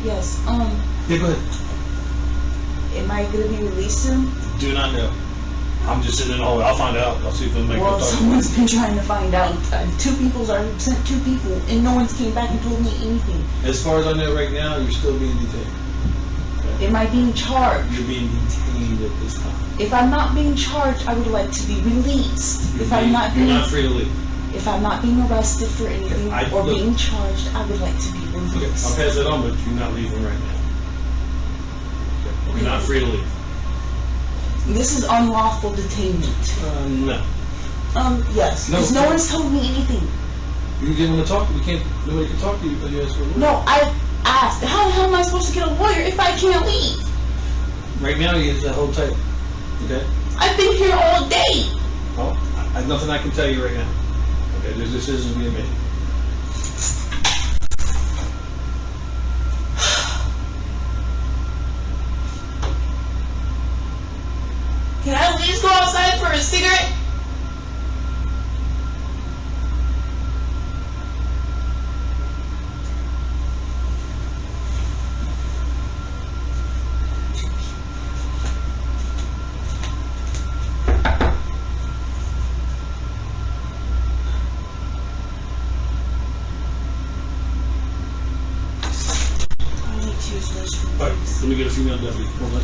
Yes. Yeah, go ahead. Am I gonna be released soon? Do not know. I'm just sitting in the hallway. I'll find out. I'll see if we can make Well, a talk. someone's been trying to find out. Two people's already sent 2 people, and no one's came back and told me anything. As far as I know right now, you're still being detained. Am I being charged? You're being detained at this time. If I'm not being charged, I would like to be released. You're not free to leave. If I'm not being arrested for anything being charged, I would like to be released. Okay, I'll pass that on, but you're not leaving right now. Okay. You're not free to leave. This is unlawful detainment. No. Yes. No. Because no one's told me anything. You didn't want to talk. Nobody can talk to you because you asked for a lawyer. No, I asked. How the hell am I supposed to get a lawyer if I can't leave? Right now, you have to hold tight. Okay. I've been here all day. Well, I have nothing I can tell you right now. Okay, there's decisions being made. Can I at least go outside for a cigarette? All right, let me get a female deputy. Hold on.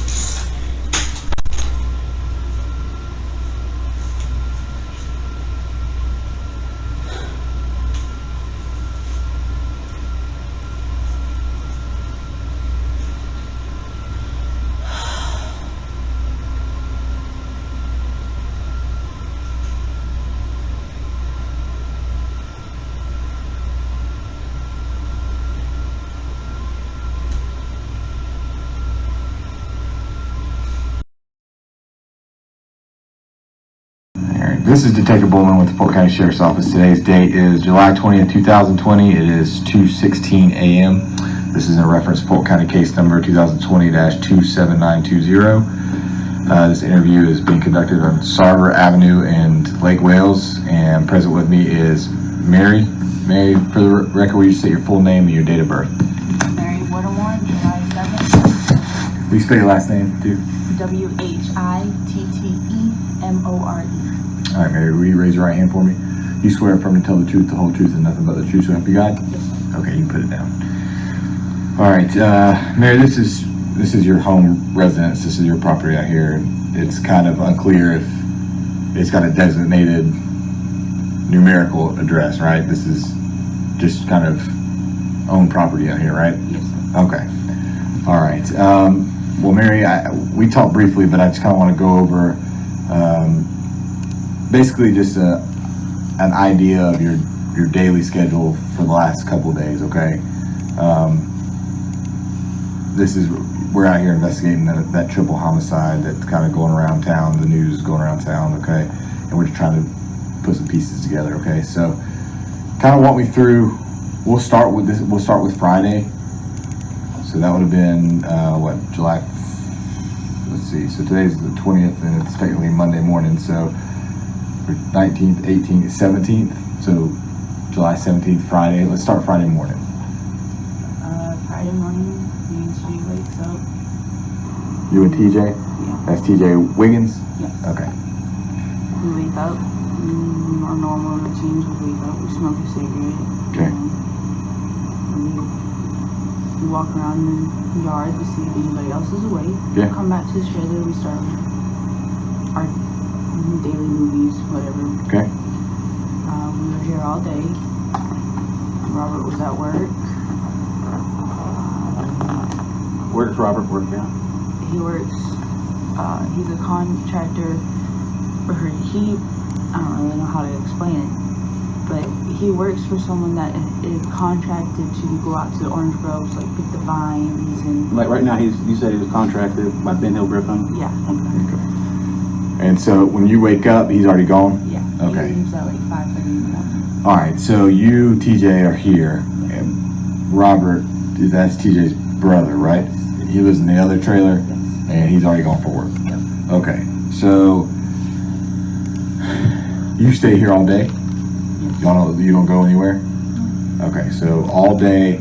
This is Detective Bowman with the Polk County Sheriff's Office. Today's date is July 20th, 2020. It is 2:16 a.m. This is in reference to Polk County case number 2020-27920. This interview is being conducted on Sarver Avenue in Lake Wales, and present with me is Mary. Mary, for the record, will you state your full name and your date of birth? Mary Whittemore, July 7th. Will you spell your last name, too? Whittemore. All right, Mary, will you raise your right hand for me? You swear affirm to tell the truth, the whole truth, and nothing but the truth, so help you God? Yes, sir. Okay, you can put it down. All right, Mary, this is your home residence. This is your property out here. It's kind of unclear if it's got a designated numerical address, right? This is just kind of owned property out here, right? Yes, sir. Okay. All right. Well, Mary, we talked briefly, but I just kind of want to go over basically just an idea of your daily schedule for the last couple of days, okay? We're out here investigating that triple homicide that's kind of going around town, the news is going around town, okay? And we're just trying to put some pieces together, okay? So kind of walk me through, we'll start with Friday. So that would have been, July, let's see, so today's the 20th and it's technically Monday morning, so 19th, 18th, 17th, so July 17th, Friday. Let's start Friday morning. Friday morning, me and she wakes up. You and TJ? Yeah. That's TJ Wiggins? Yes. Okay. We wake up, our normal routines, we wake up, we smoke a cigarette. Okay. We walk around the yard to see if anybody else is awake. Yeah. Come back to the trailer, we start our daily movies, whatever. Okay. We were here all day. Robert was at work. Where does Robert work now? He works, he's a contractor for her. I don't really know how to explain it, but he works for someone that is contracted to go out to the orange groves, like pick the vines and... Like right now, you said he was contracted by Ben Hill Griffin? Yeah. Okay. And so when you wake up, he's already gone? Yeah. Okay. He leaves at like 5:30 in the morning. All right, so you, TJ, are here, and Robert, that's TJ's brother, right? He lives in the other trailer, Yes. and he's already gone for work. Yep. Okay, so you stay here all day? Yes. You don't go anywhere? Okay, so all day,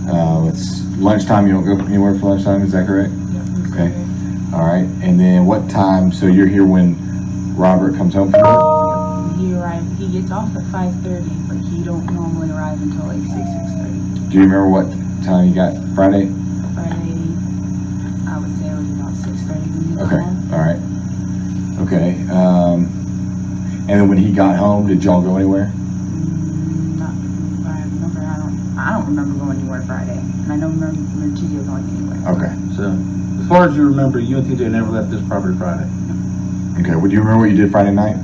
let's lunchtime, you don't go anywhere for lunchtime, is that correct? Okay. All right, and then what time, so you're here when Robert comes home from work? He gets off at 5:30, but he don't normally arrive until like 6:30. Do you remember what time you got Friday? Friday, I would say it was about 6:30 when he got Okay, home. all right. Okay, and then when he got home, did y'all go anywhere? Not, I remember, I don't remember going anywhere Friday, and I don't remember TJ going anywhere. Okay. So, as far as you remember, you and TJ never left this property Friday. Okay, would you remember what you did Friday night?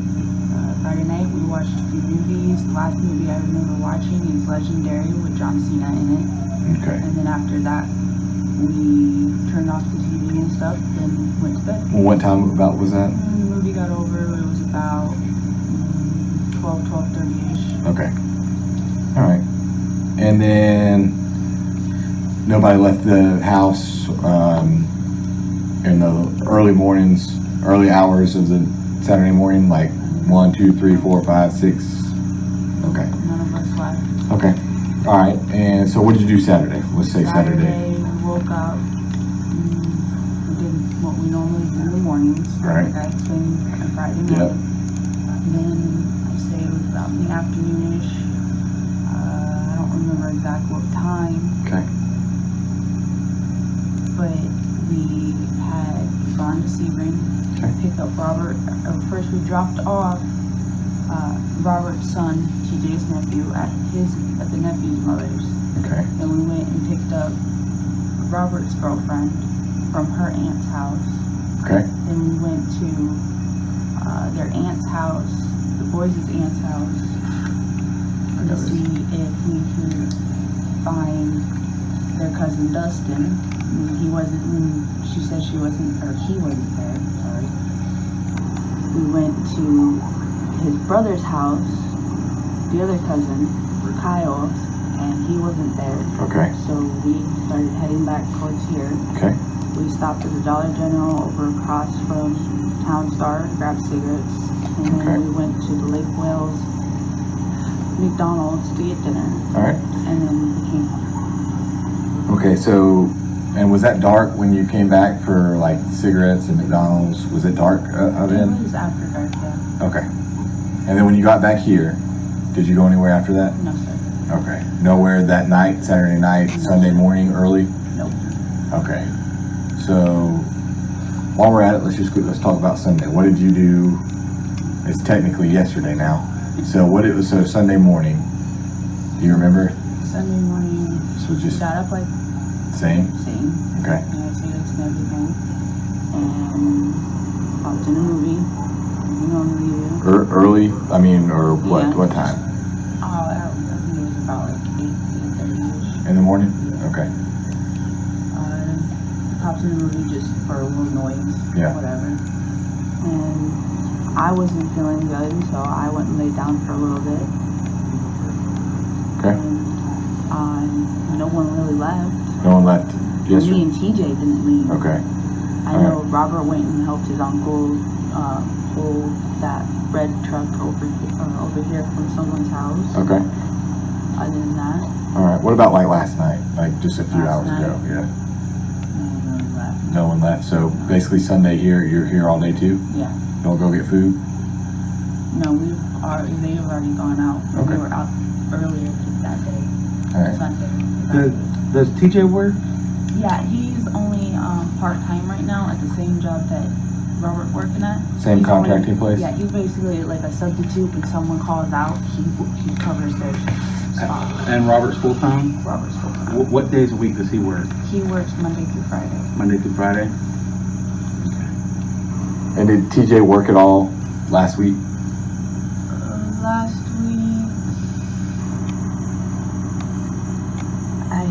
Friday night, we watched a few movies. The last movie I remember watching is Legendary with John Cena in it. Okay. And then after that, we turned off the TV and stuff, then went to bed. Well, what time about was that? And the movie got over, it was about 12:30-ish. Okay. All right. And then nobody left the house in the early mornings, early hours of the Saturday morning, like 1, 2, 3, 4, 5, 6. Okay. None of us left. Okay. All right. And so what did you do Saturday? Let's say Saturday. We woke up, we did what we normally do in the mornings. Right. Like I explained on Friday night. Yep. And then I say it was about in the afternoonish. I don't remember exactly what time, Okay. but we had gone to Sebring, Okay. picked up Robert. First we dropped off Robert's son, TJ's nephew, at the nephew's mother's. Okay. Then we went and picked up Robert's girlfriend from her aunt's house. Okay. Then we went to their aunt's house, the boys' aunt's house, to see if we could find their cousin Dustin. She said she wasn't, or he wasn't there, sorry. We went to his brother's house, the other cousin, Kyle's, and he wasn't there. Okay. So we started heading back towards here. Okay. We stopped at the Dollar General over across from Town Star to grab cigarettes. And Okay. then we went to the Lake Wales McDonald's to get dinner. All right. And then we came home. Okay. So, and was that dark when you came back for like cigarettes and McDonald's? Was it dark out It then? was after dark, yeah. Okay. And then when you got back here, did you go anywhere after that? No, sir. Okay. Nowhere that night, Saturday night, Sunday morning, early? Nope. Okay. So while we're at it, let's talk about Sunday. What did you do? It's technically yesterday now. So so Sunday morning, do you remember? Sunday morning, This was just got up like same? same. Okay. And I cigarettes and everything. And popped in a movie. You normally do. Early? I mean, or what? Yeah. What time? I think it was about like 8:30-ish. In the morning? Okay. Popped in the movie just for a little noise, Yeah. whatever. And I wasn't feeling good, so I went and laid down for a little bit. Okay. And no one really left. No one left Me yesterday? and TJ didn't leave. Okay. I know Robert went and helped his uncle pull that red truck over here from someone's house. Okay. Other than that, All right. What about like last night? Like just a few Last hours night? ago? Yeah. no one really left. No one left. So basically Sunday here, you're here all day too? Yeah. Don't go get food? No, they've already gone out. Okay. We were out earlier that day. All right. Sunday. Does TJ work? Yeah, he's only part-time right now at the same job that Robert's working at. Same He's contracting only- place? Yeah, he's basically like a substitute. When someone calls out, he covers their spot. And Robert's full-time? Robert's full-time. What days a week does he work? He works Monday through Friday. Monday through Friday? And did TJ work at all last week? Last week,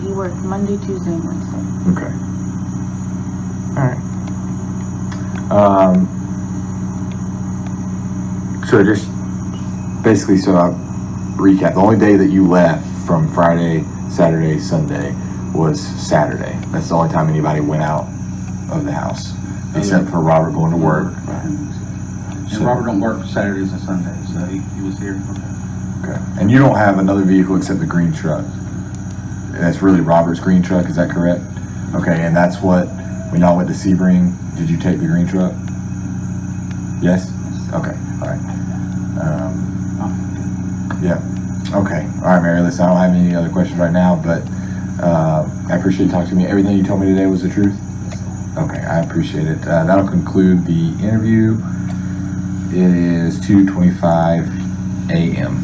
he worked Monday, Tuesday, and Wednesday. Okay. All right. So just basically, so I recap. The only day that you left from Friday, Saturday, Sunday was Saturday. That's the only time anybody went out of the house, except for Robert going to work. And Robert don't work Saturdays and Sundays, so he was here. Okay. And you don't have another vehicle except the green truck that's really Robert's green truck, is that correct? Okay, and that's what, when y'all went to Sebring, did you take the green truck? Yes? Okay, all right. Yeah, okay. All right, Mary, listen, I don't have any other questions right now, but I appreciate you talking to me. Everything you told me today was the truth? Okay, I appreciate it. That'll conclude the interview. It is 2:25 a.m.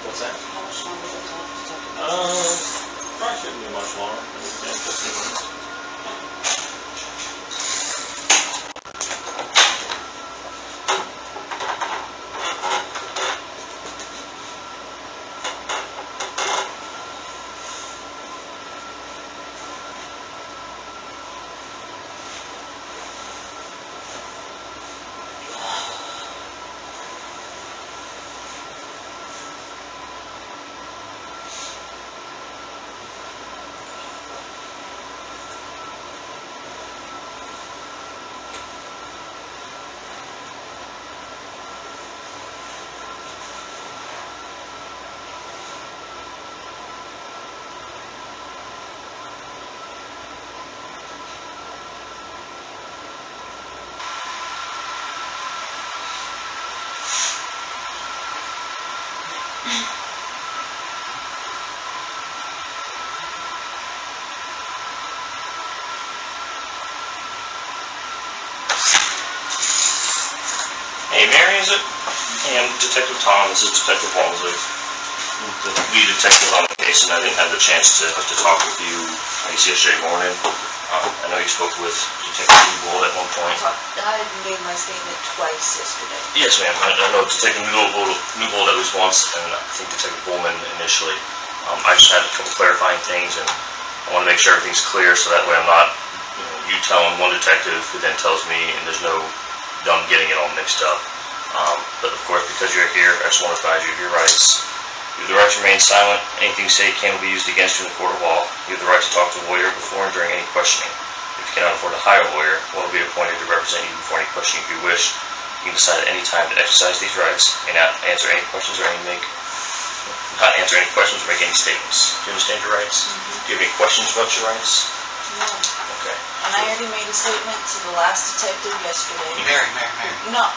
What's that? How much longer does it take to take it? Probably shouldn't be much longer. Maybe 10, 15 minutes. Hey, Mary, is it? Hey, I'm Detective Tom. This is Detective Walmsley, the lead detective on the case, and I didn't have the chance to talk with you, I guess, yesterday morning. I know you spoke with Detective Newbold at one point. I gave my statement twice yesterday. Yes, ma'am. I know Detective Newbold at least once, and I think Detective Bowman initially. I just had a couple clarifying things, and I want to make sure everything's clear, so that way I'm not, you telling one detective who then tells me, and there's no dumb getting it all mixed up. But of course, because you're here, I just want to advise you of your rights. You have the right to remain silent. Anything you say can be used against you in the court of law. You have the right to talk to a lawyer before and during any questioning. If you cannot afford to hire a lawyer, one will be appointed to represent you before any questioning if you wish. You can decide at any time to exercise these rights and not answer any questions or make any statements. Do you understand your rights? Do you have any questions about your rights? No. Okay. And I already made a statement to the last detective yesterday. Mary. No,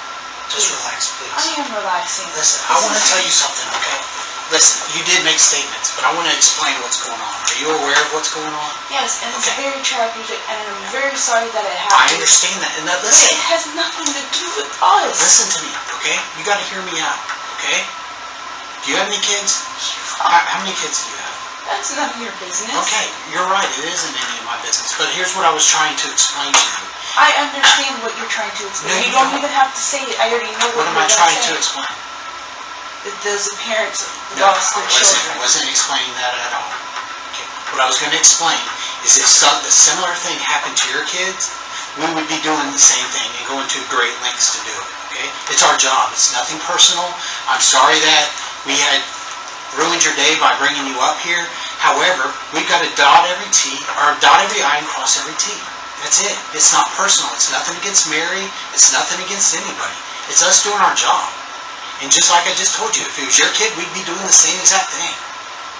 Just relax, please. I am relaxing. Listen, I want to tell you something, okay? Listen, you did make statements, but I want to explain what's going on. Are you aware of what's going on? Yes, and it's Okay. very tragic, and I'm very sorry that it I happened. understand that. And now But listen, it has nothing to do with us. listen to me, okay? You got to hear me out, okay? Do you have any kids? How many kids do you have? That's none of your business. Okay, you're right. It isn't any of my business. But here's what I was trying to explain to you. I understand what you're trying to explain. No, You you don't don't. even have to say it. I already know What what am you're I going trying to to say. explain? That those parents No, lost their I children. wasn't explaining that at all. Okay. What I was going to explain is if a similar thing happened to your kids, we would be doing the same thing and going to great lengths to do it. Okay? It's our job. It's nothing personal. I'm sorry that we had ruined your day by bringing you up here. However, we've got to dot every I and cross every T. That's it. It's not personal. It's nothing against Mary. It's nothing against anybody. It's us doing our job. And just like I just told you, if it was your kid, we'd be doing the same exact thing.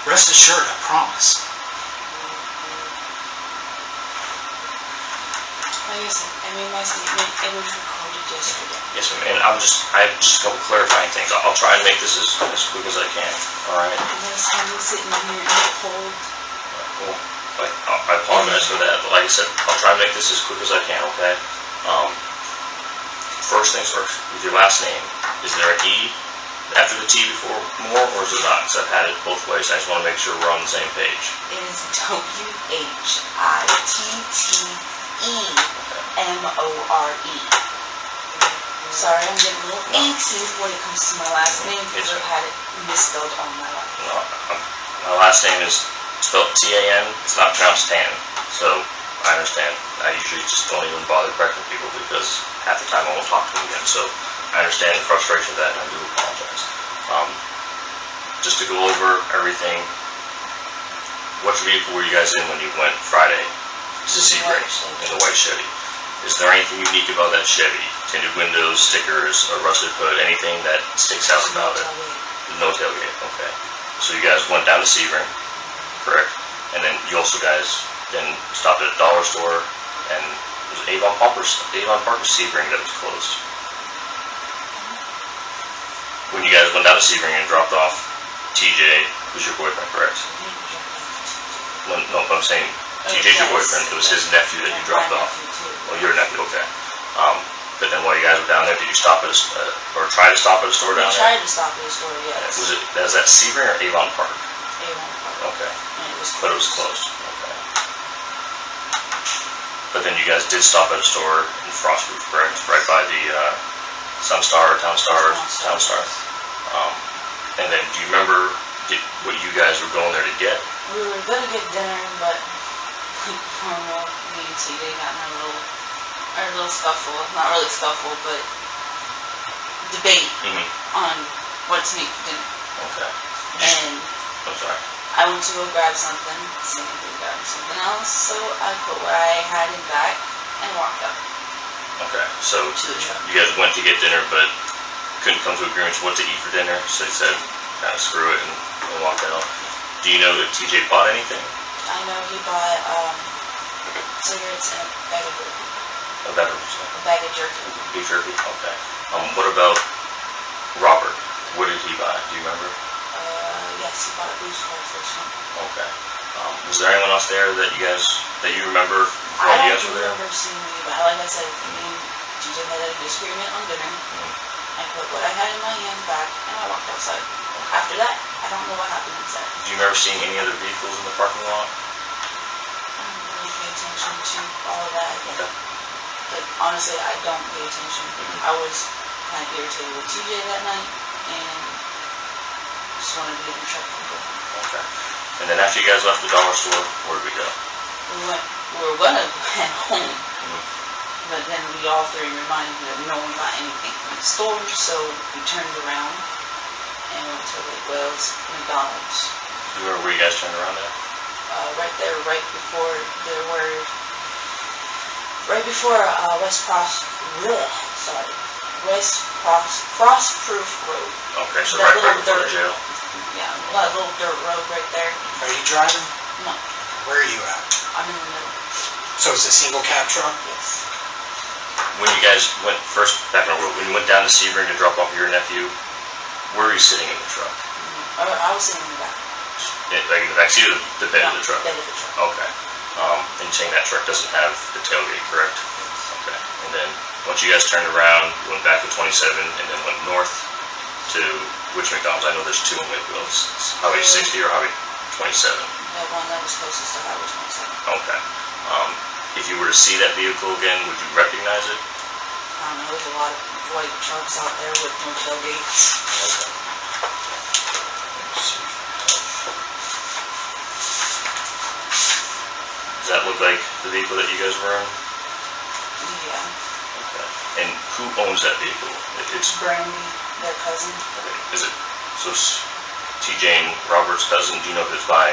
Rest assured, I promise. Like I said, I made my statement. It was recorded yesterday. Yes, ma'am. And I have just a couple clarifying things. I'll try and make this as quick as I can. All right. And this time I'm sitting here in the cold. Well, I apologize for that, but like I said, I'll try and make this as quick as I can. Okay. First things first. With your last name, is there an E after the T before more, or is there not? Because I've had it both ways. I just want to make sure we're on the same page. It is WHITTEMORE. Sorry, I'm getting a little antsy when it comes to my last name because I've had it misspelled all my life. No, my last name is spelled T-A-N. It's not pronounced Tan. So I understand. I usually just don't even bother correcting people because half the time I won't talk to them again. So I understand the frustration of that, and I do apologize. Just to go over everything, what vehicle were you guys in when you went Friday to Sebring? In the white Chevy. Is there anything unique about that Chevy? Tinted windows, stickers, a rusted hood, anything that sticks out about it? No tailgate, okay. So you guys went down to Sebring, correct? And then you also guys then stopped at a dollar store, and it was Avon Parker Sebring that was closed. When you guys went down to Sebring and dropped off TJ, who's your boyfriend, correct? No, I'm saying TJ's your boyfriend. It was his nephew that you dropped off. Oh, your nephew, okay. But then while you guys were down there, did you stop at or try to stop at a store down there? We tried to stop at a store, yes. Was that Sebring or Avon Park? Avon Park. Okay. And it was closed. But it was closed. Okay. But then you guys did stop at a store in Frostproof, correct? Right by the Sunstar, Townstar. And then do you remember what you guys were going there to get? We were gonna get dinner, but me and TJ got in a little scuffle. Not really scuffle, but debate on what to make for dinner. Okay. And I'm sorry. I went to go grab something, Sam went to grab something else, so I put what I had in back and walked up. Okay, so to the truck. you guys went to get dinner, but couldn't come to agreements what to eat for dinner, so you said, kind of screw it, and walked out. Do you know that TJ bought anything? I know he bought cigarettes and a bag of jerky. A beverage? A bag of jerky. Beef jerky? Okay. What about Robert? What did he buy? Do you remember? Yes, he bought a booze car first one. Okay. Was there anyone else there that you remember I while you don't guys were there? remember seeing anybody. Like I said, me and TJ had a disagreement on dinner. I put what I had in my hand back and I walked outside. After that, I don't know what happened inside. Do you remember seeing any other vehicles in the parking lot? I don't really pay attention to all of that. Okay. But honestly, I don't pay attention. I was kind of irritated with TJ that night and just wanted to get in the truck and go. Okay. And then after you guys left the dollar store, where did we go? We were gonna head home, but then we all three reminded that no one got anything from the store, so we turned around and went to Wales McDonald's. Do you remember where you guys turned around at? Right there, right before Frostproof Road. Okay, so That right little before the dirt. jail? Yeah, that little dirt road right there. Are you driving? No, Where are you at? I'm in the middle. So it's a single cab truck? Yes. When you guys went first back on the road, when you went down to Sebring to drop off your nephew, where were you sitting in the truck? I was sitting in the back. Like in the back seat of the bed of the truck? Bed of the truck. Okay. And you're saying that truck doesn't have the tailgate, correct? Okay. And then once you guys turned around, you went back to 27 and then went north to which McDonald's? I know there's two in Lakeville. It's Highway 60 or Highway 27? The one that was closest to Highway 27. Okay. If you were to see that vehicle again, would you recognize it? I don't know, there's a lot of white trucks out there with no tailgates. Okay. Let's see. Does that look like the vehicle that you guys were in? Yeah. Okay. And who owns that vehicle? It's Brandy, their cousin. okay. Is it so? It's TJ and Robert's cousin. Do you know if it's by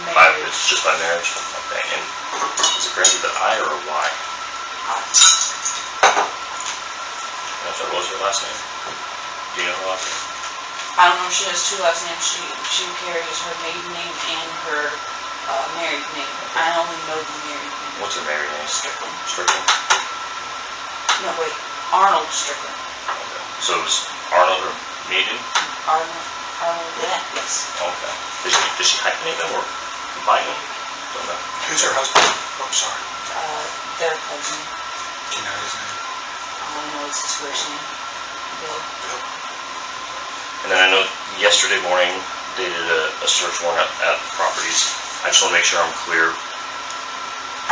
Marriage. it's just by marriage? Okay. And is it Brandy with an I or a Y? I'm sorry, what was her last name? Do you know her last name? I don't know if she has two last names. She carries her maiden name and her married name. I only know the married name. What's her married name? Strickland. Strickland. No, wait. Arnold Strickland. Okay. So is Arnold her maiden? Arnold, yes. Okay. Does she hyphenate them or combine them? Don't know. Who's her husband? Oh, sorry. Their cousin. Do you know his name? All I know is his first name. Bill. Bill. And then I know yesterday morning they did a search warrant at the properties. I just want to make sure I'm clear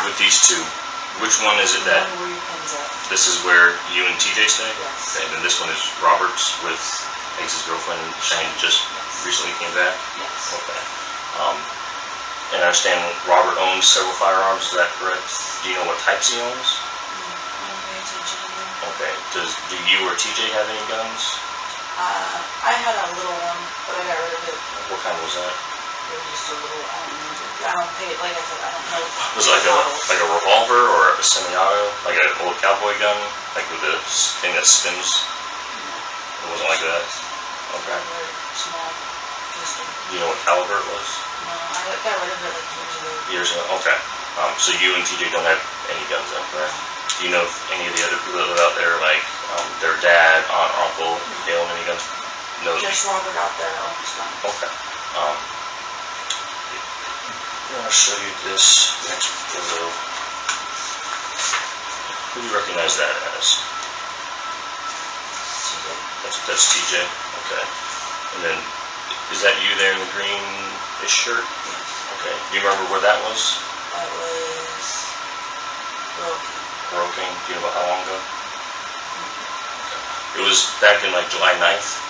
with these two. Which one is it that Where your pin's at. this is where you and TJ stay? Yes. Okay, and then this one is Robert's with his girlfriend and Shane just recently came back? Yes. Okay. And I understand Robert owns several firearms, is that correct? Do you know what types he owns? I don't pay attention to him. Okay. Do you or TJ have any guns? I had a little one, but I got rid of it. What kind was that? It was just a little, I don't remember. I don't pay it, like I said, I don't know. Was it like a revolver or a semi-auto? Like an old cowboy gun? Like with the thing that spins? It wasn't like that? Okay. Very small pistol. Do you know what caliber it was? No, I got rid of it like years ago. Years ago? Okay. So you and TJ don't have any guns then, correct? Do you know if any of the other people that live out there, like their dad, aunt, or uncle, they own any guns? No. Just Robert out there owns them. Okay. I'll show you this next photo. Who do you recognize that as? That's TJ. Okay. And then, is that you there in the greenish shirt? Okay. Do you remember where that was? That was Broken. Do you know about how long ago? Okay. It was back in like July 9th.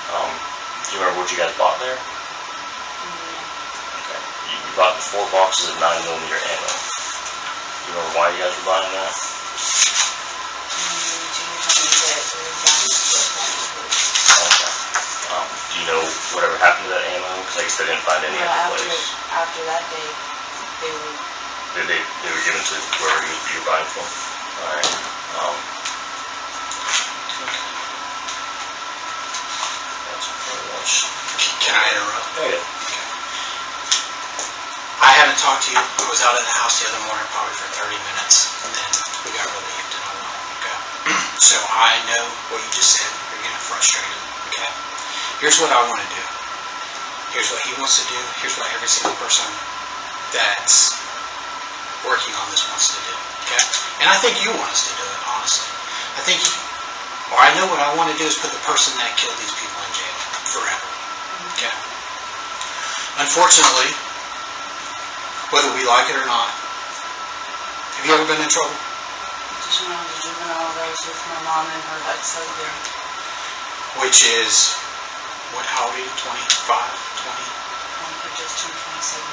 Do you remember what you guys bought there? Okay. You bought 4 boxes of 9mm ammo. Do you remember why you guys were buying that? Okay. Do you know whatever happened to that ammo? Because I guess they didn't find any other place. After that day, they were... They were given to whoever you're buying from? Alright. That's pretty much... Can I interrupt? Oh, yeah. I haven't talked to you. I was out at the house the other morning probably for 30 minutes, and then we got relieved and I went home, okay? So I know what you just said. You're getting frustrated, okay? Here's what I want to do. Here's what he wants to do. Here's what every single person that's working on this wants to do, okay? And I think you want us to do it, honestly. I know what I want to do is put the person that killed these people in jail forever, okay? Unfortunately, whether we like it or not, have you ever been in trouble? Just when I was a juvenile, I was with my mom and her ex-husband. Which is, how old are you, 25, 20? I just turned 27.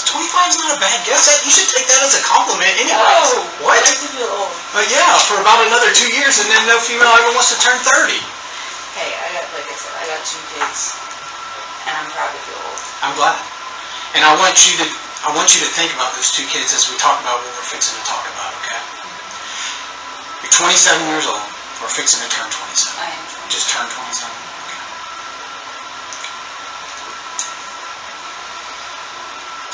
25 is not a bad guess. You should take that as a compliment anyway. No! What? I like to feel old. Yeah, for about another 2 years and then no female ever wants to turn 30. Hey, like I said, I got 2 kids, and I'm proud to feel old. I'm glad. And I want you to think about those 2 kids as we talk about what we're fixing to talk about, okay? You're 27 years old. We're fixing to turn 27. I am 20. Just turned 27. Okay.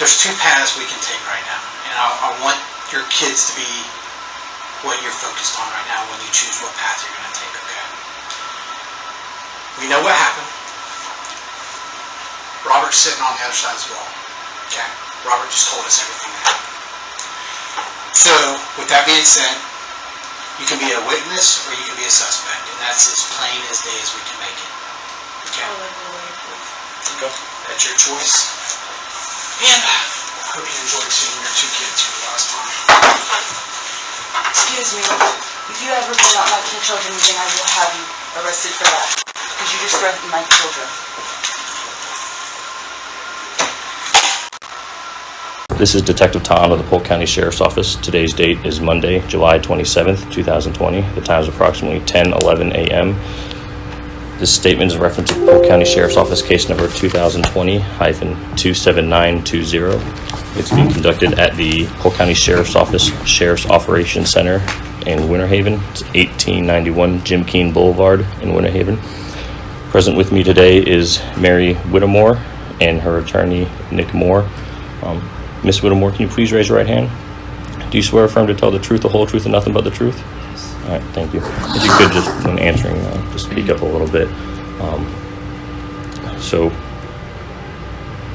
There's 2 paths we can take right now. And I want your kids to be what you're focused on right now when you choose what path you're going to take, okay? We know what happened. Robert's sitting on the other side of the wall. Okay? Robert just told us everything that happened. So, with that being said, you can be a witness or you can be a suspect, and that's as plain as day as we can make it. Okay? Okay. That's your choice. And I hope you enjoyed seeing your 2 kids for the last time. Excuse me, if you ever do not like my children again, I will have you arrested for that. Because you just threatened my children. This is Detective Tom of the Polk County Sheriff's Office. Today's date is Monday, July 27th, 2020. The time is approximately 10:11 a.m. This statement is a reference to Polk County Sheriff's Office case number 2020-27920. It's being conducted at the Polk County Sheriff's Office Sheriff's Operations Center in Winter Haven. It's 1891 Jim Keene Boulevard in Winter Haven. Present with me today is Mary Whittemore and her attorney, Nick Moore. Miss Whittemore, can you please raise your right hand? Do you swear or affirm to tell the truth, the whole truth, and nothing but the truth? Yes. All right, thank you. If you could just, when answering, just speak up a little bit. So,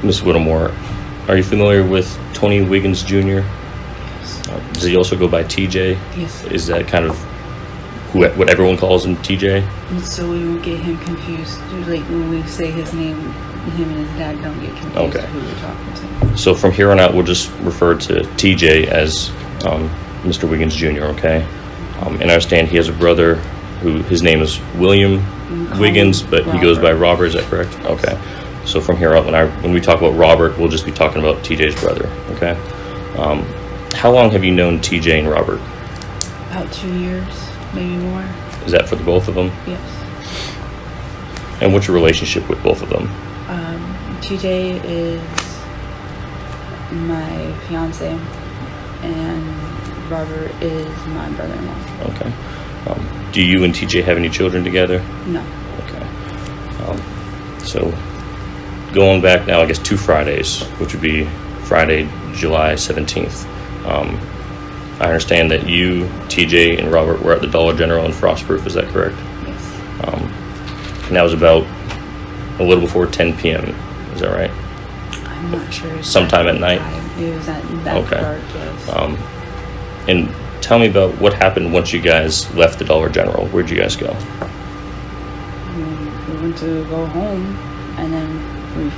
Miss Whittemore, are you familiar with Tony Wiggins Jr.? Yes. Does he also go by TJ? Yes. Is that kind of what everyone calls him, TJ? So we won't get him confused. Like when we say his name, him and his dad don't get confused Okay. who we're talking to. So from here on out, we'll just refer to TJ as Mr. Wiggins Jr., okay? And I understand he has a brother who, his name is William Wiggins, but he goes by Robert, is that correct? Okay. So from here out, when we talk about Robert, we'll just be talking about TJ's brother, okay? How long have you known TJ and Robert? About 2 years, maybe more. Is that for the both of them? Yes. And what's your relationship with both of them? TJ is my fiance, and Robert is my brother-in-law. Okay. Do you and TJ have any children together? No. Okay. So going back now, I guess 2 Fridays, which would be Friday, July 17th. I understand that you, TJ, and Robert were at the Dollar General in Frostproof. Is that correct? Yes. And that was about a little before 10 p.m. Is that right? I'm not sure. Sometime at night? It was at that Okay. dark, yes. And tell me about what happened once you guys left the Dollar General. Where'd you guys go? We went to go home, and then we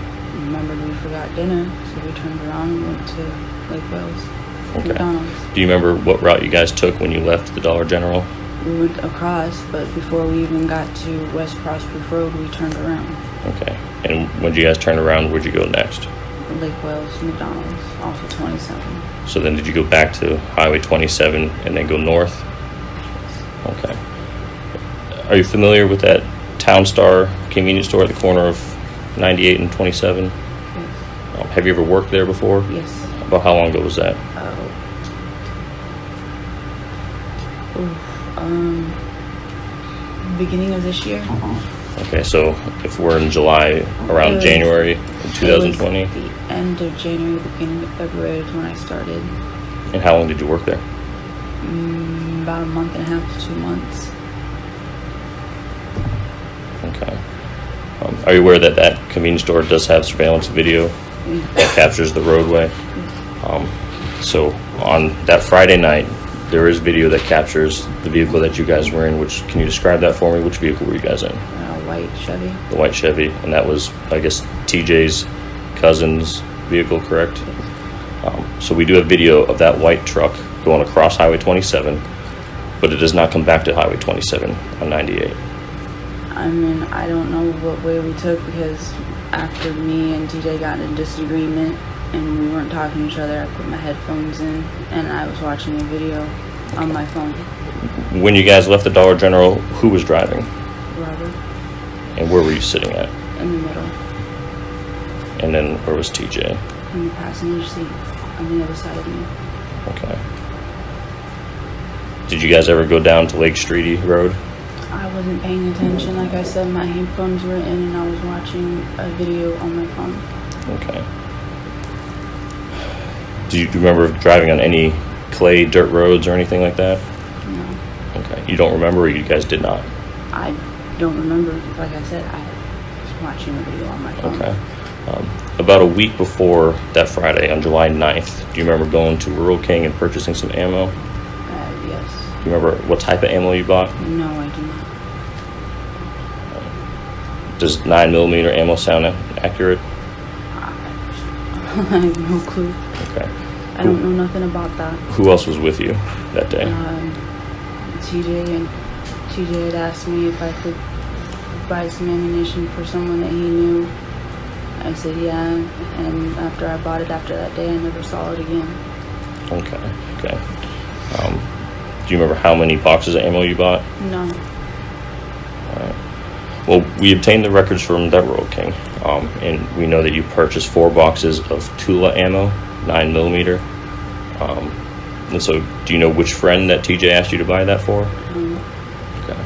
remembered we forgot dinner, so we turned around and went to Lake Wells. Okay. McDonald's. Do you remember what route you guys took when you left the Dollar General? We went across, but before we even got to West Frostproof Road, we turned around. Okay. And when you guys turned around, where'd you go next? Lake Wells, McDonald's, off of 27. So then did you go back to Highway 27 and then go north? Okay. Are you familiar with that Town Star convenience store at the corner of 98 and 27? Yes. Have you ever worked there before? Yes. About how long ago was that? Beginning of this year. Okay, so if we're in July, around January of 2020. It was the end of January, beginning of February is when I started. And how long did you work there? About a month and a half to 2 months. Okay. Are you aware that that convenience store does have surveillance video that captures the roadway? So on that Friday night, there is video that captures the vehicle that you guys were in. Which, can you describe that for me? Which vehicle were you guys in? White Chevy. The white Chevy, and that was, I guess, TJ's cousin's vehicle, correct? So we do have video of that white truck going across Highway 27, but it does not come back to Highway 27 on 98. I mean, I don't know what way we took, because after me and TJ got in a disagreement and we weren't talking to each other, I put my headphones in and I was watching a video on my phone. When you guys left the Dollar General, who was driving? Robert. And where were you sitting at? In the middle. And then where was TJ? In the passenger seat on the other side of me. Okay. Did you guys ever go down to Lake Streety Road? I wasn't paying attention. Like I said, my headphones were in and I was watching a video on my phone. Okay. Do you remember driving on any clay, dirt roads or anything like that? No. Okay. You don't remember, or you guys did not? I don't remember. Like I said, I was watching a video on my phone. Okay. About a week before that Friday, on July 9th, do you remember going to Rural King and purchasing some ammo? Yes. Do you remember what type of ammo you bought? No, I do not. Does 9mm ammo sound accurate? I have no clue. Okay. I don't know nothing about that. Who else was with you that day? TJ had asked me if I could buy some ammunition for someone that he knew. I said yeah, and after I bought it after that day, I never saw it again. Okay. Do you remember how many boxes of ammo you bought? No. Alright. Well, we obtained the records from that Rural King, and we know that you purchased 4 boxes of Tula ammo, 9mm. And so, do you know which friend that TJ asked you to buy that for? Okay.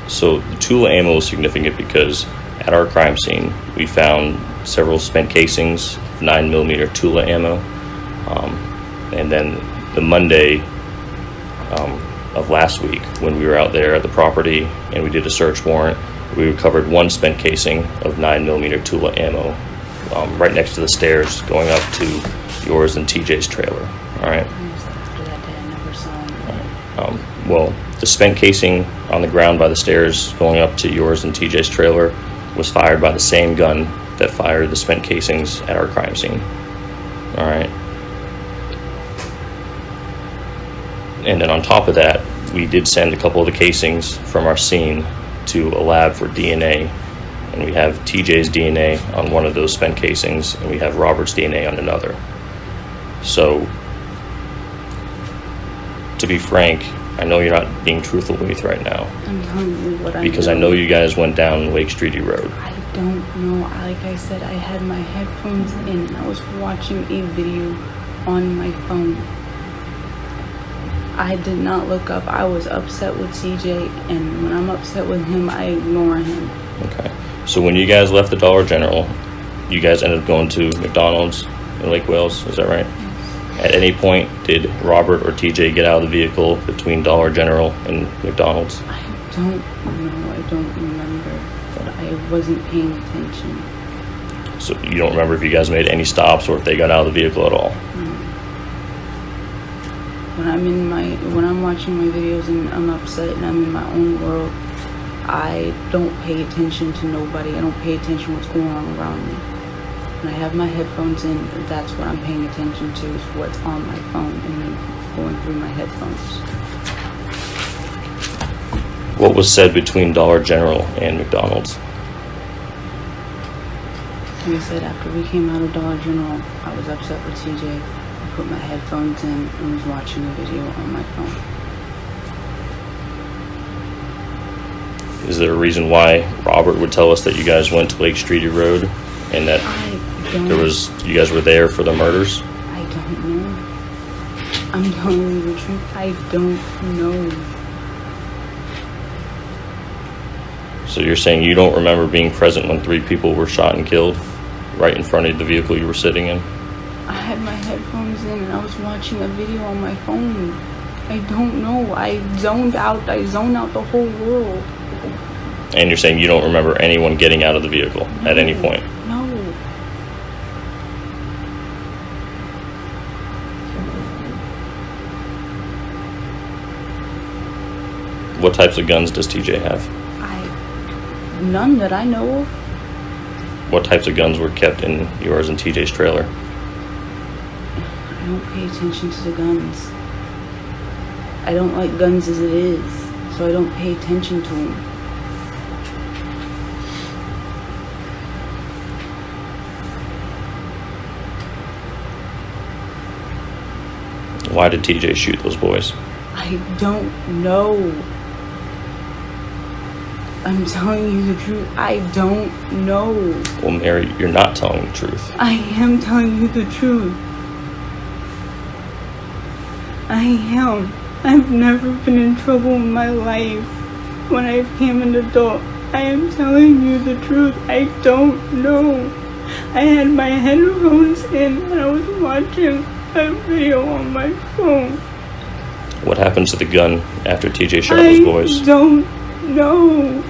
So the Tula ammo is significant because at our crime scene, we found several spent casings of 9mm Tula ammo. And then the Monday of last week, when we were out there at the property and we did a search warrant, we recovered 1 spent casing of 9mm Tula ammo right next to the stairs going up to yours and TJ's trailer. All right. After that day, I never saw him. Well, the spent casing on the ground by the stairs going up to yours and TJ's trailer was fired by the same gun that fired the spent casings at our crime scene. All right. And then on top of that, we did send a couple of the casings from our scene to a lab for DNA. And we have TJ's DNA on one of those spent casings, and we have Robert's DNA on another. So, to be frank, I know you're not being truthful with me right now. I'm telling you what I know. Because I know you guys went down Lake Streety Road. I don't know. Like I said, I had my headphones in and I was watching a video on my phone. I did not look up. I was upset with TJ, and when I'm upset with him, I ignore him. Okay. So when you guys left the Dollar General, you guys ended up going to McDonald's in Lake Wales, is that right? Yes. At any point, did Robert or TJ get out of the vehicle between Dollar General and McDonald's? I don't know. I don't remember. But I wasn't paying attention. So you don't remember if you guys made any stops or if they got out of the vehicle at all? When I'm watching my videos and I'm upset and I'm in my own world, I don't pay attention to nobody. I don't pay attention what's going on around me. When I have my headphones in, that's what I'm paying attention to, is what's on my phone and then going through my headphones. What was said between Dollar General and McDonald's? Like I said, after we came out of Dollar General, I was upset with TJ. I put my headphones in and was watching a video on my phone. Is there a reason why Robert would tell us that you guys went to Lake Streety Road and that you guys were there for the murders? I don't know. I'm telling you the truth. I don't know. So you're saying you don't remember being present when 3 people were shot and killed right in front of the vehicle you were sitting in? I had my headphones in and I was watching a video on my phone. I don't know. I zoned out. I zoned out the whole world. And you're saying you don't remember anyone getting out of the vehicle at any point? No. What types of guns does TJ have? None that I know of. What types of guns were kept in yours and TJ's trailer? I don't pay attention to the guns. I don't like guns as it is, so I don't pay attention to them. Why did TJ shoot those boys? I don't know. I'm telling you the truth. I don't know. Well, Mary, you're not telling the truth. I am telling you the truth. I am. I've never been in trouble in my life. When I became an adult, I am telling you the truth. I don't know. I had my headphones in and I was watching a video on my phone. What happened to the gun after TJ shot those boys? I don't know.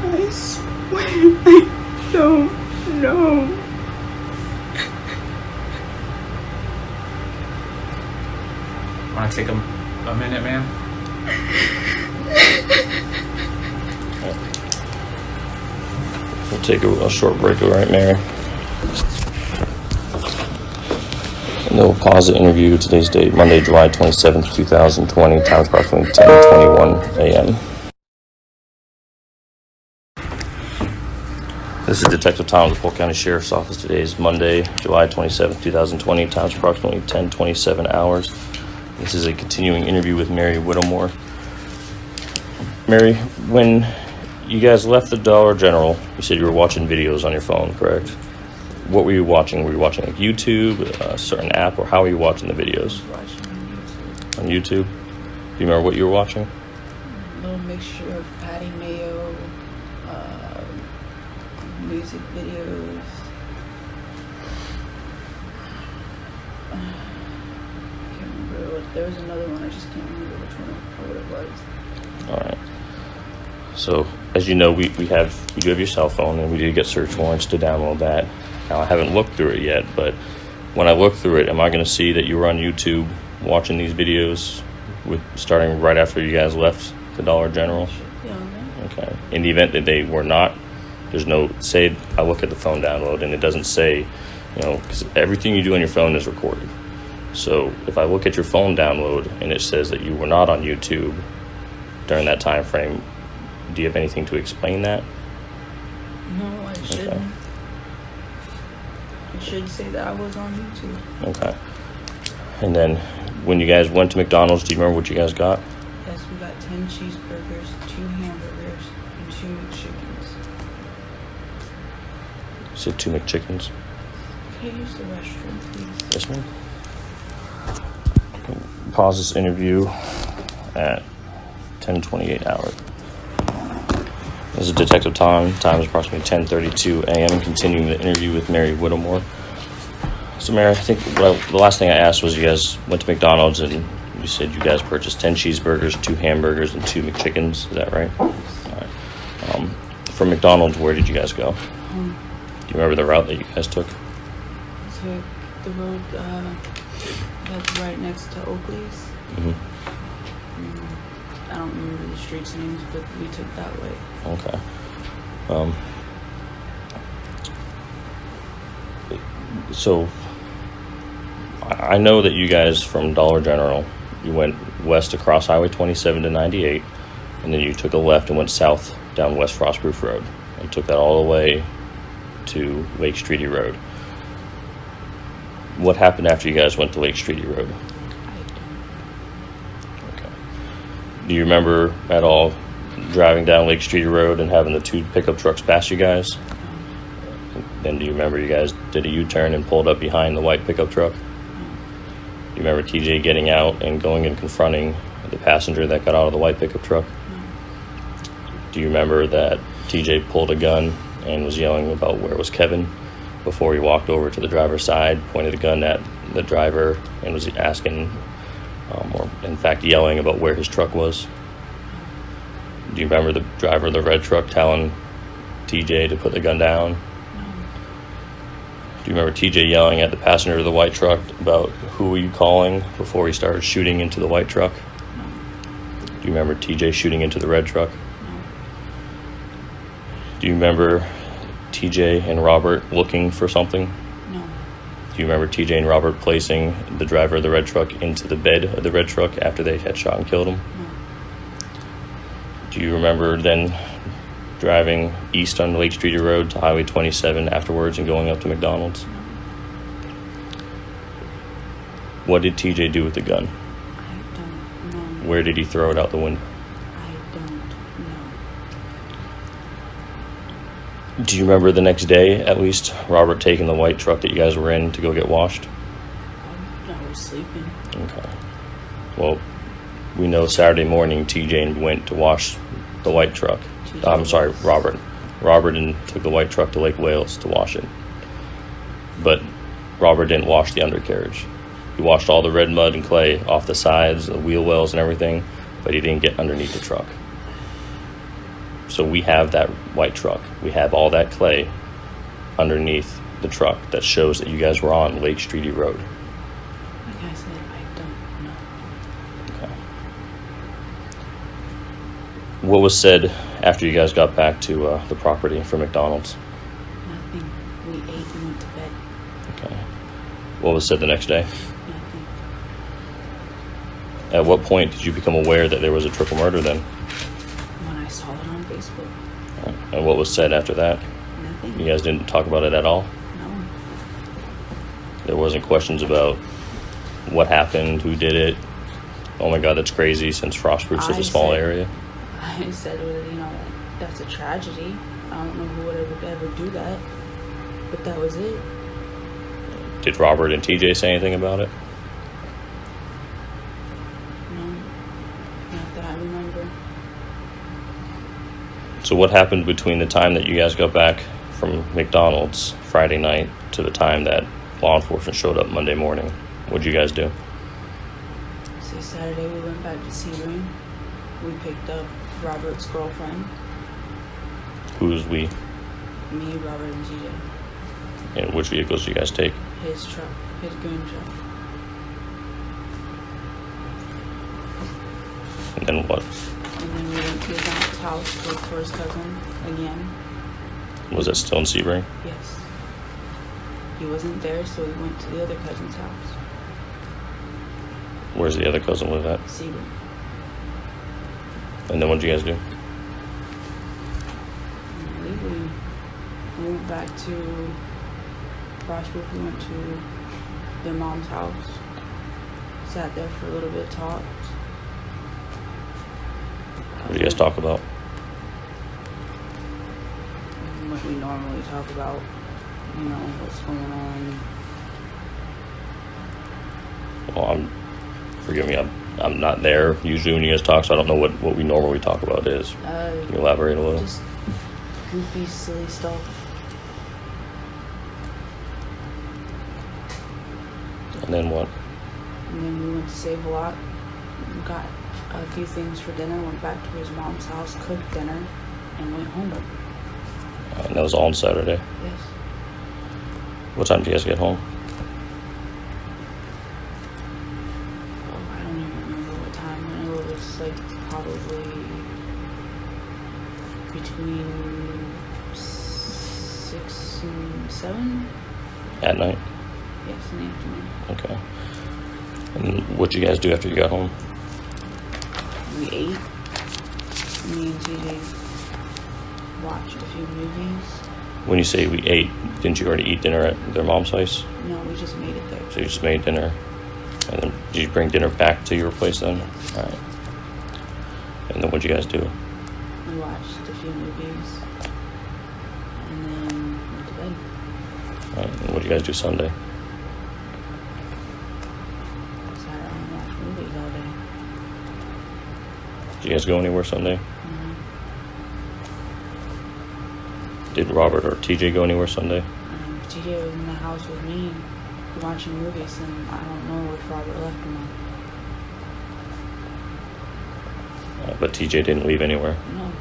I swear I don't know. Want to take a minute, ma'am? We'll take a short break, all right, Mary? And then we'll pause the interview. Today's date, Monday, July 27th, 2020. Time is approximately 10:21 a.m. This is Detective Tom of the Polk County Sheriff's Office. Today is Monday, July 27th, 2020. Time is approximately 10:27 hours. This is a continuing interview with Mary Whittemore. Mary, when you guys left the Dollar General, you said you were watching videos on your phone, correct? What were you watching? Were you watching like YouTube, a certain app, or how were you watching the videos? On YouTube. Do you remember what you were watching? A little mixture of Patty Mayo, music videos. There was another one, I just can't remember which one or what it was. All right. So, as you know, we do have your cell phone, and we did get search warrants to download that. Now, I haven't looked through it yet, but when I look through it, am I going to see that you were on YouTube watching these videos starting right after you guys left the Dollar General? Yeah. Okay. In the event that they were not, there's no, say I look at the phone download and it doesn't say, because everything you do on your phone is recorded. So if I look at your phone download and it says that you were not on YouTube during that time frame, do you have anything to explain that? No, I shouldn't. Okay. It should say that I was on YouTube. Okay. And then, when you guys went to McDonald's, do you remember what you guys got? Yes, we got 10 cheeseburgers, 2 hamburgers, and 2 McChickens. You said 2 McChickens. Can I use the restroom, please? Yes, ma'am. Pause this interview at 10:28 hour. This is Detective Tom. Time is approximately 10:32 a.m. Continuing the interview with Mary Whittemore. So, Mary, I think the last thing I asked was you guys went to McDonald's and you said you guys purchased 10 cheeseburgers, 2 hamburgers, and 2 McChickens. Is that right? All right. From McDonald's, where did you guys go? Do you remember the route that you guys took? Took the road that's right next to Oakley's. Mm-hmm. I don't remember the streets names, but we took that way. Okay. So I know that you guys from Dollar General, you went west across Highway 27 to 98, and then you took a left and went south down West Frostproof Road and took that all the way to Lake Streety Road. What happened after you guys went to Lake Streety Road? Okay. Do you remember at all driving down Lake Streety Road and having the 2 pickup trucks pass you guys? Then do you remember you guys did a U-turn and pulled up behind the white pickup truck? Do you remember TJ getting out and going and confronting the passenger that got out of the white pickup truck? Do you remember that TJ pulled a gun and was yelling about where was Keven before he walked over to the driver's side, pointed a gun at the driver, and was asking, or in fact yelling about where his truck was? Do you remember the driver of the red truck telling TJ to put the gun down? Do you remember TJ yelling at the passenger of the white truck about who are you calling before he started shooting into the white truck? Do you remember TJ shooting into the red truck? Do you remember TJ and Robert looking for something? No. Do you remember TJ and Robert placing the driver of the red truck into the bed of the red truck after they had shot and killed him? No. Do you remember then driving east on Lake Streety Road to Highway 27 afterwards and going up to McDonald's? What did TJ do with the gun? I don't know. Where did he throw it out the window? I don't know. Do you remember the next day, at least, Robert taking the white truck that you guys were in to go get washed? I was sleeping. Okay. Well, we know Saturday morning TJ went to wash the white truck. I'm sorry, Robert. Robert took the white truck to Lake Wales to wash it. But Robert didn't wash the undercarriage. He washed all the red mud and clay off the sides, the wheel wells and everything, but he didn't get underneath the truck. So we have that white truck. We have all that clay underneath the truck that shows that you guys were on Lake Streety Road. Like I said, I don't know. Okay. What was said after you guys got back to the property for McDonald's? Nothing. We ate and went to bed. Okay. What was said the next day? Nothing. At what point did you become aware that there was a triple murder then? When I saw it on Facebook. And what was said after that? Nothing. You guys didn't talk about it at all? No. There wasn't questions about what happened, who did it? Oh my God, that's crazy since Frostproof's such a small area. I said, well, that's a tragedy. I don't know who would ever do that. But that was it. Did Robert and TJ say anything about it? No. Not that I remember. So what happened between the time that you guys got back from McDonald's Friday night to the time that law enforcement showed up Monday morning? What'd you guys do? So Saturday we went back to Sebring. We picked up Robert's girlfriend. Who's we? Me, Robert, and TJ. And which vehicles did you guys take? His truck. His green truck. And then what? And then we went to his aunt's house to look for his cousin again. Was that still in Sebring? Yes. He wasn't there, so we went to the other cousin's house. Where's the other cousin live at? Sebring. And then what did you guys do? I believe we went back to Frostproof. We went to their mom's house. Sat there for a little bit, talked. What do you guys talk about? What we normally talk about, you know, what's going on. Well, forgive me, I'm not there usually when you guys talk, so I don't know what we normally talk about is. Can you elaborate a little? Just goofy, silly stuff. And then what? And then we went to Save a Lot, got a few things for dinner, went back to his mom's house, cooked dinner, and went home. And that was all on Saturday? Yes. What time did you guys get home? Oh, I don't even remember what time. I know it was like probably between 6 and 7. At night? Yes, in the afternoon. Okay. And what'd you guys do after you got home? We ate. Me and TJ watched a few movies. When you say we ate, didn't you already eat dinner at their mom's place? No, we just made it there. So you just made dinner. And then did you bring dinner back to your place then? Yes. All right. And then what'd you guys do? We watched a few movies. And then went to bed. All right. And what'd you guys do Sunday? Sat around and watched movies all day. Did you guys go anywhere Sunday? Mm-hmm. Did Robert or TJ go anywhere Sunday? TJ was in the house with me watching movies, and I don't know if Robert left or not. But TJ didn't leave anywhere. No.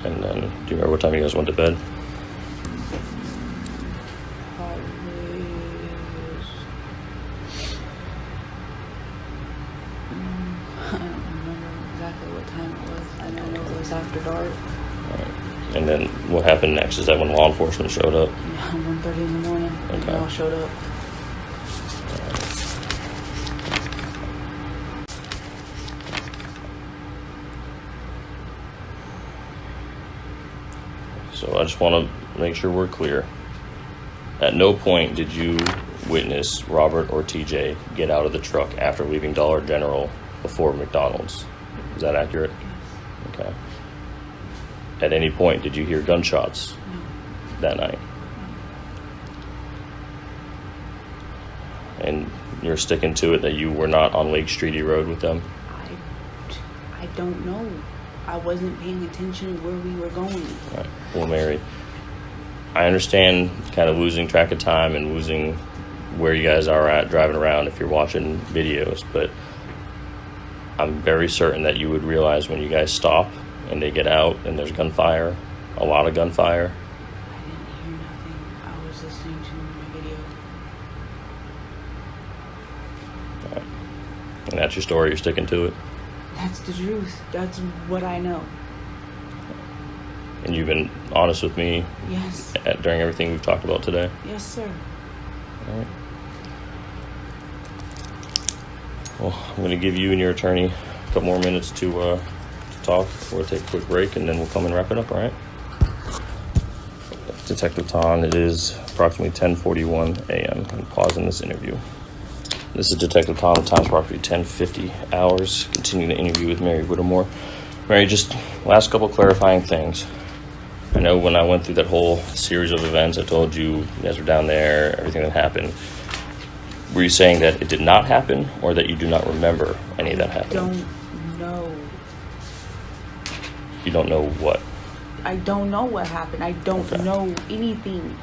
And then, do you remember what time you guys went to bed? Probably I don't remember exactly what time it was. I know it was after dark. And then what happened next? Is that when law enforcement showed up? Yeah, 1:30 in the morning. Okay. They all showed up. So I just want to make sure we're clear. At no point did you witness Robert or TJ get out of the truck after leaving Dollar General before McDonald's. Is that accurate? Yes. Okay. At any point did you hear gunshots No. that night? And you're sticking to it that you were not on Lake Streety Road with them? I don't know. I wasn't paying attention where we were going. All right. Well, Mary, I understand kind of losing track of time and losing where you guys are at driving around if you're watching videos, but I'm very certain that you would realize when you guys stop and they get out and there's gunfire, a lot of gunfire. I didn't hear nothing. I was listening to my video. All right. And that's your story, you're sticking to it? That's the truth. That's what I know. And you've been honest with me Yes. during everything we've talked about today? Yes, sir. All right. Well, I'm going to give you and your attorney a couple more minutes to talk. We'll take a quick break and then we'll come and wrap it up, all right? Detective Ton, it is approximately 10:41 a.m. I'm pausing this interview. This is Detective Ton, the time's approximately 10:50 hours. Continuing the interview with Mary Whittemore. Mary, just last couple clarifying things. I know when I went through that whole series of events, I told you you guys were down there, everything that happened. Were you saying that it did not happen or that you do not remember any of that happening? I don't know. You don't know what? I don't know what happened. I don't Okay. know anything.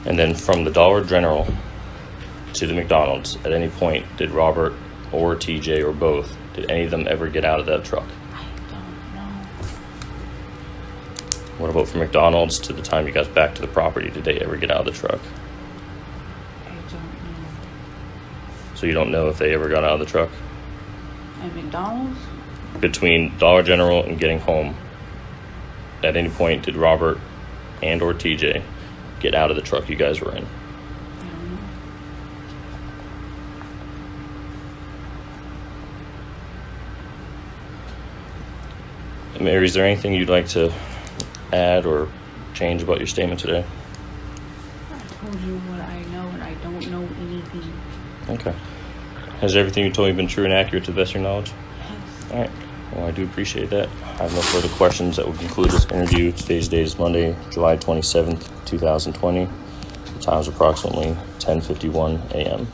And then from the Dollar General to the McDonald's, at any point did Robert or TJ or both, did any of them ever get out of that truck? I don't know. What about from McDonald's to the time you got back to the property? Did they ever get out of the truck? I don't know. So you don't know if they ever got out of the truck? At McDonald's? Between Dollar General and getting home, at any point did Robert and or TJ get out of the truck you guys were in? I don't know. Mary, is there anything you'd like to add or change about your statement today? I told you what I know, and I don't know anything. Okay. Has everything you told me been true and accurate to the best of your knowledge? Yes. All right. Well, I do appreciate that. I have no further questions. That will conclude this interview. Today's date is Monday, July 27th, 2020. The time is approximately 10:51 a.m.